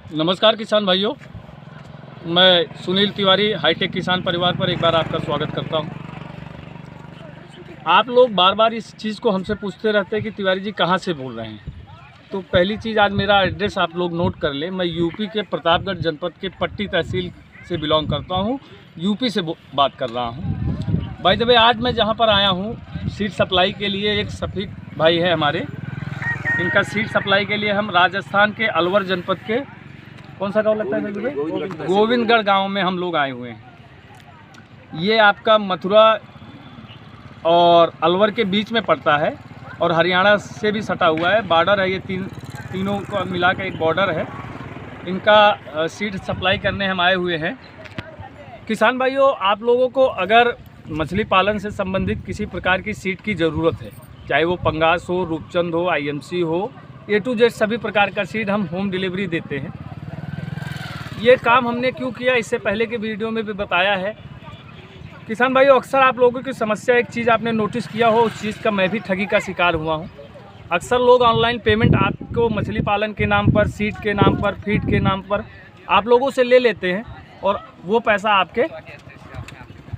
नमस्कार किसान भाइयों, मैं सुनील तिवारी हाईटेक किसान परिवार पर एक बार आपका स्वागत करता हूं। आप लोग बार बार इस चीज़ को हमसे पूछते रहते हैं कि तिवारी जी कहां से बोल रहे हैं। तो पहली चीज़, आज मेरा एड्रेस आप लोग नोट कर लें। मैं यूपी के प्रतापगढ़ जनपद के पट्टी तहसील से बिलोंग करता हूं, यूपी से बात कर रहा हूं। बाय द वे, आज मैं जहां पर आया हूं सीड सप्लाई के लिए, एक सफीक भाई है हमारे, इनका सीड सप्लाई के लिए हम राजस्थान के अलवर जनपद के कौन सा गांव लगता है, गोविंदगढ़ गांव में हम लोग आए हुए हैं। ये आपका मथुरा और अलवर के बीच में पड़ता है और हरियाणा से भी सटा हुआ है। बॉर्डर है, ये तीनों को मिला के एक बॉर्डर है। इनका सीड सप्लाई करने हम आए हुए हैं। किसान भाइयों, आप लोगों को अगर मछली पालन से संबंधित किसी प्रकार की सीड की ज़रूरत है, चाहे वो पंगास हो, रूपचंद हो, IMC हो, A to Z सभी प्रकार का सीड हम होम डिलीवरी देते हैं। ये काम हमने क्यों किया, इससे पहले के वीडियो में भी बताया है। किसान भाइयों, अक्सर आप लोगों की समस्या, एक चीज़ आपने नोटिस किया हो, उस चीज़ का मैं भी ठगी का शिकार हुआ हूँ। अक्सर लोग ऑनलाइन पेमेंट आपको मछली पालन के नाम पर, सीड के नाम पर, फीड के नाम पर आप लोगों से ले लेते हैं और वो पैसा आपके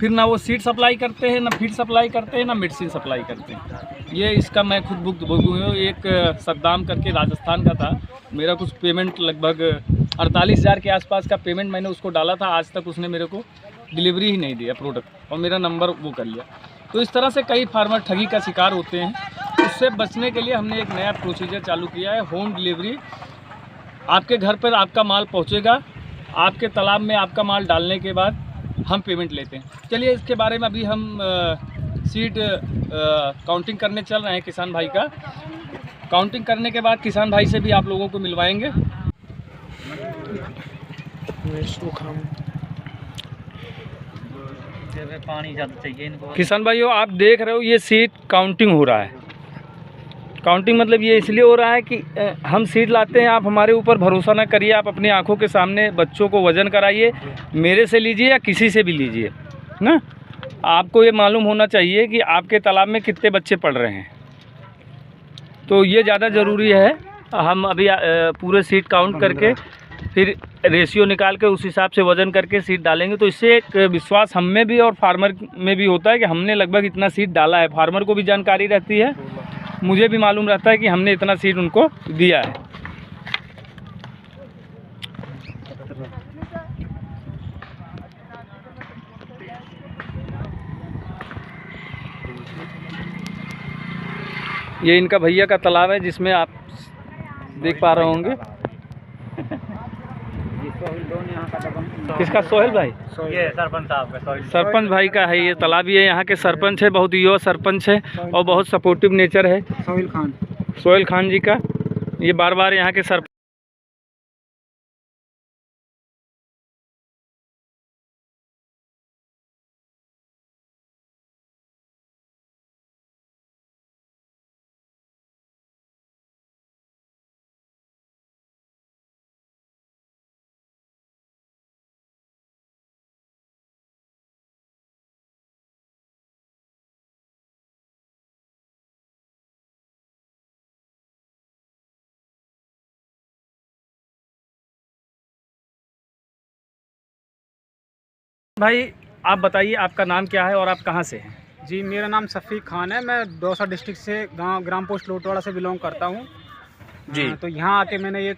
फिर ना वो सीड सप्लाई करते हैं, ना फीड सप्लाई करते हैं, ना मेडिसिन सप्लाई करते हैं। ये इसका मैं खुद भुगत हूँ। एक सद्दाम करके राजस्थान का था, मेरा कुछ पेमेंट लगभग 48,000 के आसपास का पेमेंट मैंने उसको डाला था। आज तक उसने मेरे को डिलीवरी ही नहीं दिया प्रोडक्ट, और मेरा नंबर वो कर लिया। तो इस तरह से कई फार्मर ठगी का शिकार होते हैं। उससे बचने के लिए हमने एक नया प्रोसीजर चालू किया है। होम डिलीवरी, आपके घर पर आपका माल पहुँचेगा, आपके तालाब में आपका माल डालने के बाद हम पेमेंट लेते हैं। चलिए, इसके बारे में अभी हम सीड काउंटिंग करने चल रहे हैं किसान भाई का। काउंटिंग करने के बाद किसान भाई से भी आप लोगों को मिलवाएंगे। पानी ज़्यादा चाहिए इनको। किसान भाइयों, आप देख रहे हो ये सीड काउंटिंग हो रहा है। काउंटिंग मतलब ये इसलिए हो रहा है कि हम सीड लाते हैं, आप हमारे ऊपर भरोसा ना करिए, आप अपनी आंखों के सामने बच्चों को वज़न कराइए, मेरे से लीजिए या किसी से भी लीजिए ना। आपको ये मालूम होना चाहिए कि आपके तालाब में कितने बच्चे पड़ रहे हैं, तो ये ज़्यादा ज़रूरी है। हम अभी पूरे सीड काउंट करके फिर रेशियो निकाल के उस हिसाब से वज़न करके सीड डालेंगे। तो इससे एक विश्वास हम में भी और फार्मर में भी होता है कि हमने लगभग इतना सीड डाला है। फार्मर को भी जानकारी रहती है, मुझे भी मालूम रहता है कि हमने इतना सीड उनको दिया है। ये इनका भैया का तालाब है जिसमें आप देख पा रहे होंगे। किसका? सोहेल भाई, ये सरपंच साहब का, सरपंच भाई का है ये तालाब। ये यहाँ के सरपंच है, बहुत युवा सरपंच है और बहुत सपोर्टिव नेचर है। सोहेल खान जी का, ये बार बार यहाँ के सरपंच। भाई, आप बताइए आपका नाम क्या है और आप कहाँ से हैं? जी, मेरा नाम सफ़ीक खान है। मैं दौसा डिस्ट्रिक्ट से गांव ग्राम पोस्ट लोटवाड़ा से बिलोंग करता हूं जी। तो यहाँ आके मैंने ये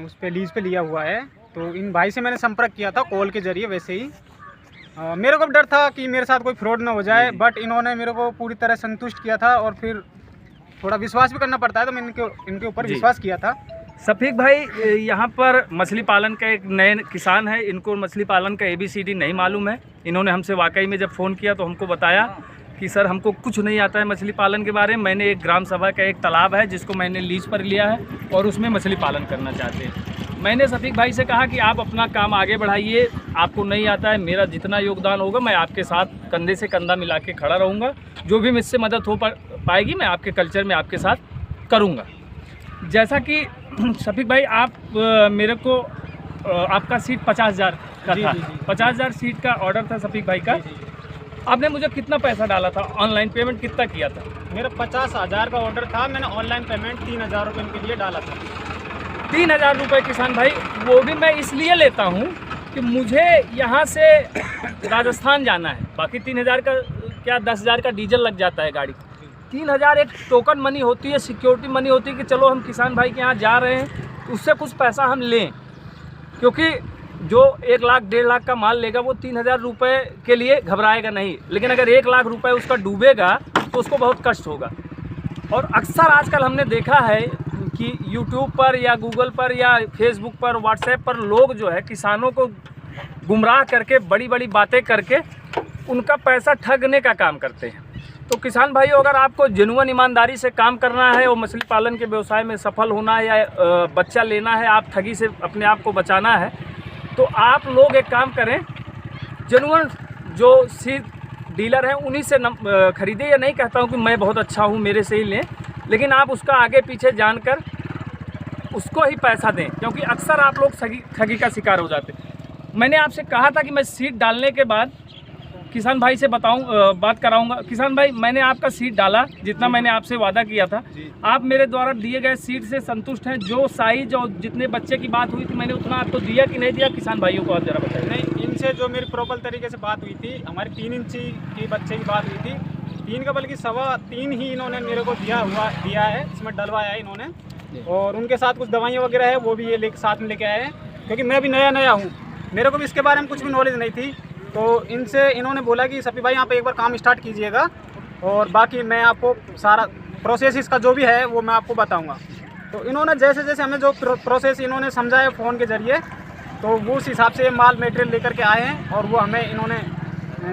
उस पे लीज पे लिया हुआ है। तो इन भाई से मैंने संपर्क किया था कॉल के ज़रिए। वैसे ही मेरे को डर था कि मेरे साथ कोई फ्रॉड ना हो जाए, बट इन्होंने मेरे को पूरी तरह संतुष्ट किया था और फिर थोड़ा विश्वास भी करना पड़ता है, तो मैंने इनके ऊपर विश्वास किया था। सफीक भाई, यहाँ पर मछली पालन का एक नए किसान है, इनको मछली पालन का ABCD नहीं मालूम है। इन्होंने हमसे वाकई में जब फ़ोन किया तो हमको बताया कि सर हमको कुछ नहीं आता है मछली पालन के बारे में। मैंने एक ग्राम सभा का एक तालाब है जिसको मैंने लीज पर लिया है और उसमें मछली पालन करना चाहते हैं। मैंने सफीक भाई से कहा कि आप अपना काम आगे बढ़ाइए, आपको नहीं आता है, मेरा जितना योगदान होगा मैं आपके साथ कंधे से कंधा मिला के खड़ा रहूँगा। जो भी मुझसे मदद हो पाएगी मैं आपके कल्चर में आपके साथ करूँगा। जैसा कि सफीक भाई, आप मेरे को आपका सीट 50,000 का था। 50,000 सीट का ऑर्डर था सफीक भाई का। आपने मुझे कितना पैसा डाला था? ऑनलाइन पेमेंट कितना किया था? मेरा 50,000 का ऑर्डर था। मैंने ऑनलाइन पेमेंट 3,000 रुपये इनके लिए डाला था। 3,000 रुपये किसान भाई, वो भी मैं इसलिए लेता हूँ कि मुझे यहाँ से राजस्थान जाना है। बाकी 3,000 का क्या 10,000 का डीजल लग जाता है गाड़ी। 3,000 एक टोकन मनी होती है, सिक्योरिटी मनी होती है कि चलो हम किसान भाई के यहाँ जा रहे हैं, उससे कुछ पैसा हम लें, क्योंकि जो 1 लाख 1.5 लाख का माल लेगा वो 3,000 रुपये के लिए घबराएगा नहीं, लेकिन अगर 1 लाख रुपये उसका डूबेगा तो उसको बहुत कष्ट होगा। और अक्सर आजकल हमने देखा है कि यूट्यूब पर या गूगल पर या फेसबुक पर, व्हाट्सएप पर लोग जो है किसानों को गुमराह करके बड़ी बड़ी बातें करके उनका पैसा ठगने का काम करते हैं। तो किसान भाइयों, अगर आपको जेन्युइन ईमानदारी से काम करना है और मछली पालन के व्यवसाय में सफल होना है या बच्चा लेना है, आप ठगी से अपने आप को बचाना है, तो आप लोग एक काम करें, जेन्युइन जो सीड डीलर हैं उन्हीं से खरीदें। या नहीं कहता हूं कि मैं बहुत अच्छा हूं, मेरे से ही लें, लेकिन आप उसका आगे पीछे जानकर उसको ही पैसा दें, क्योंकि अक्सर आप लोग ठगी का शिकार हो जाते हैं। मैंने आपसे कहा था कि मैं सीड डालने के बाद किसान भाई से बात कराऊंगा। किसान भाई, मैंने आपका सीड डाला, जितना मैंने आपसे वादा किया था, आप मेरे द्वारा दिए गए सीड से संतुष्ट हैं? जो साइज और जितने बच्चे की बात हुई थी मैंने उतना आपको दिया कि नहीं दिया, किसान भाइयों को आप जरा बताइए। नहीं, इनसे जो मेरी प्रॉपर तरीके से बात हुई थी, हमारी 3 इंची की बच्चे की बात हुई थी, 3 का बल्कि 3.25 ही इन्होंने मेरे को दिया है, इसमें डलवाया है इन्होंने। और उनके साथ कुछ दवाइयाँ वगैरह है वो भी ये साथ में लेके आए हैं, क्योंकि मैं भी नया हूँ, मेरे को भी इसके बारे में कुछ भी नॉलेज नहीं थी। तो इनसे इन्होंने बोला कि सफी भाई यहाँ पे एक बार काम स्टार्ट कीजिएगा और बाकी मैं आपको सारा प्रोसेस इसका जो भी है वो मैं आपको बताऊंगा। तो इन्होंने जैसे जैसे हमें जो प्रोसेस इन्होंने समझाया फ़ोन के ज़रिए, तो वो उस हिसाब से माल मटेरियल लेकर के आए हैं और वो हमें इन्होंने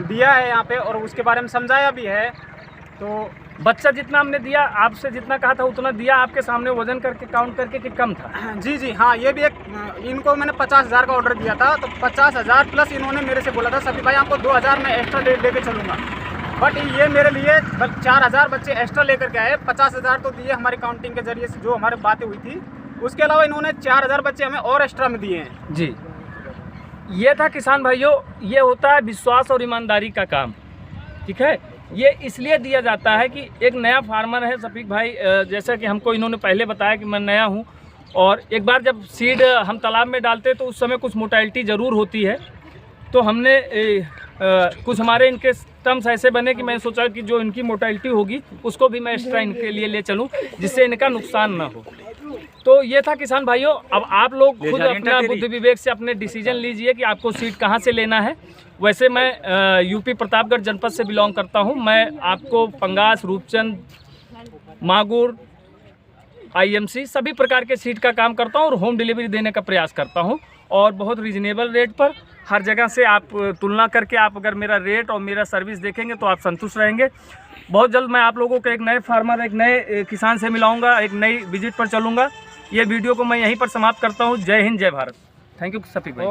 दिया है यहाँ पे, और उसके बारे में समझाया भी है। तो बच्चा जितना हमने दिया, आपसे जितना कहा था उतना दिया, आपके सामने वजन करके काउंट करके कि कम था? जी हाँ, ये भी एक, इनको मैंने 50,000 का ऑर्डर दिया था, तो 50,000 प्लस इन्होंने मेरे से बोला था सभी भाई आपको 2,000 मैं एक्स्ट्रा लेके चलूँगा, बट ये मेरे लिए 4,000 बच्चे एक्स्ट्रा लेकर के आए। 50,000 तो दिए हमारी काउंटिंग के जरिए से जो हमारे बातें हुई थी, उसके अलावा इन्होंने 4,000 बच्चे हमें और एक्स्ट्रा में दिए हैं। जी, ये था किसान भाइयों, ये होता है विश्वास और ईमानदारी का काम, ठीक है। ये इसलिए दिया जाता है कि एक नया फार्मर है शफीक भाई, जैसा कि हमको इन्होंने पहले बताया कि मैं नया हूं, और एक बार जब सीड हम तालाब में डालते तो उस समय कुछ मोर्टेलिटी ज़रूर होती है। तो हमने कुछ हमारे इनके टर्म्स ऐसे बने कि मैं सोचा कि जो इनकी मोर्टेलिटी होगी उसको भी मैं एक्स्ट्रा इनके लिए ले चलूँ, जिससे इनका नुकसान ना हो। तो ये था किसान भाइयों। अब आप लोग खुद अपना बुद्धि विवेक से अपने डिसीजन लीजिए कि आपको सीड कहाँ से लेना है। वैसे मैं यूपी प्रतापगढ़ जनपद से बिलोंग करता हूँ। मैं आपको पंगास, रूपचंद, मागुर, IMC सभी प्रकार के सीड का काम करता हूँ और होम डिलीवरी देने का प्रयास करता हूँ, और बहुत रीजनेबल रेट पर। हर जगह से आप तुलना करके आप अगर मेरा रेट और मेरा सर्विस देखेंगे तो आप संतुष्ट रहेंगे। बहुत जल्द मैं आप लोगों को एक नए फार्मर, एक नए किसान से मिलाऊंगा, एक नई विजिट पर चलूँगा। ये वीडियो को मैं यहीं पर समाप्त करता हूँ। जय हिंद, जय भारत। थैंक यू शफीक भाई।